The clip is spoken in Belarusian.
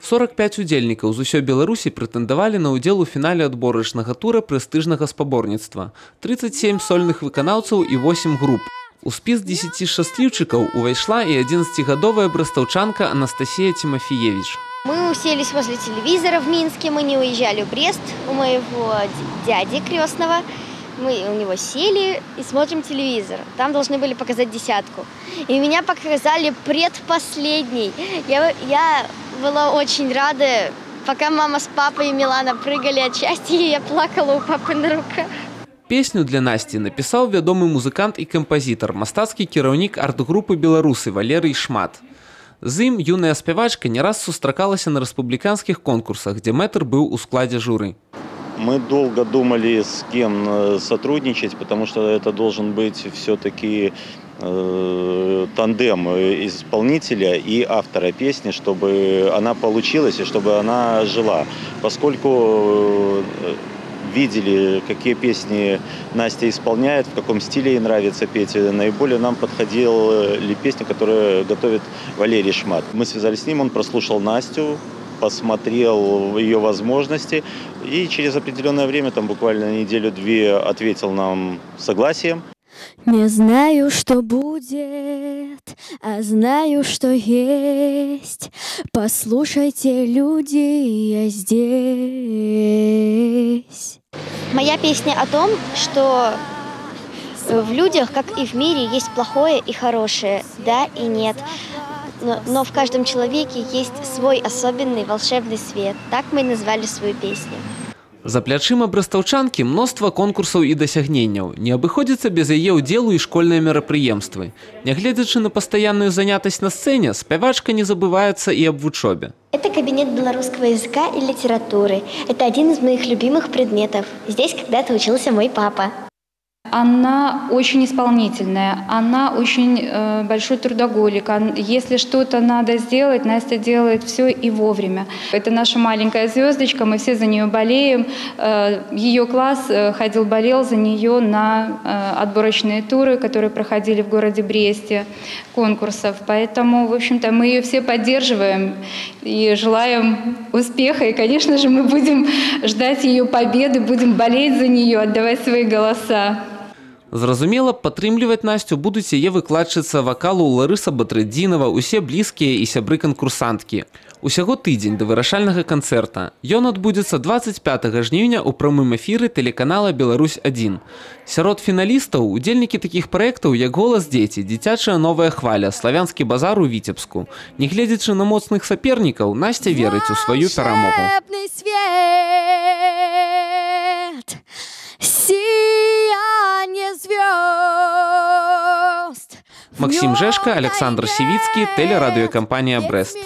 45 удзельнікаў з усёй Беларусі прэтэндавалі на ўдзел у фінале адборачнага тура прэстыжнага спаборніцтва. 37 сольных выканаўцаў і 8 груп. У спіс 10 шчасліўчыкаў увайшла і 11гадовая брастаўчанка Анастасія Тимофеевич. Мы уселись возле телевизора в Минске, мы не уезжали в Брест у моего дяди крестного. Мы у него сели и смотрим телевизор. Там должны были показать десятку. И меня показали предпоследней. Я была очень рада, пока мама с папой и Милана прыгали от счастья, и я плакала у папы на руках. Песню для Насти напісаў вядомы музыкант і кампазітар, мастацкі кіраўнік арт-групы «Беларусы» Валерый Шмат. З ім юная спявачка не раз сустракалася на рэспубліканскіх конкурсах, дзе мэтр быў у складзе журы. Мы долго думали, с кем сотрудничать, потому что это должен быть все-таки тандем исполнителя и автора песни, чтобы она получилась и чтобы она жила. Поскольку видели, какие песни Настя исполняет, в каком стиле ей нравится петь, наиболее нам подходили песни, которые готовит Валерий Шмат. Мы связались с ним, он прослушал Настю, посмотрел ее возможности и через определенное время, там буквально неделю-две, ответил нам согласием. Не знаю, что будет, а знаю, что есть. Послушайте, люди, я здесь. Моя песня о том, что в людях, как и в мире, есть плохое и хорошее, да и нет. Но в каждом человеке есть свой особенный волшебный свет. Так мы и назвали свою песню. За плячыма брастаўчанкі мноства конкурсаў і дасягненняў. Не абыходзіцца без яе ўдзелу і школьныя мерапрыемствы. Нягледзячы на пастаянную занятасць на сцэне, спявачка не забываецца і аб вучобе. Это кабинет белорусского языка и литературы. Это один из моих любимых предметов. Здесь когда-то учился мой папа. Она очень исполнительная, она очень большой трудоголик. Если что-то надо сделать, Настя делает все и вовремя. Это наша маленькая звездочка, мы все за нее болеем. Ее класс болел за нее на отборочные туры, которые проходили в городе Бресте, конкурсов. Поэтому, в общем-то, мы ее все поддерживаем и желаем успеха. И, конечно же, мы будем ждать ее победы, будем болеть за нее, отдавать свои голоса. Зразумела, падтрымліваць Настю будуць яе выкладчыца вакалу Ларыса Батрыдзінава, усе блізкія і сябры канкурсанткі. Усяго тыдзень да вырашальнага канцэрта. Ён адбудзецца 25 жніўня ў прамым эфіры тэлеканала «Беларусь-1». Сярод фіналістаў удзельнікі такіх праектаў, як «Голас дзеці», «Дзіцячая новая хваля», «Славянскі базар» у Віцебску. Нягледзячы на моцных сапернікаў, Настя верыць у сваю перамогу. Максим Жешка, Александр Сивицкий, телерадиокомпания «Брест».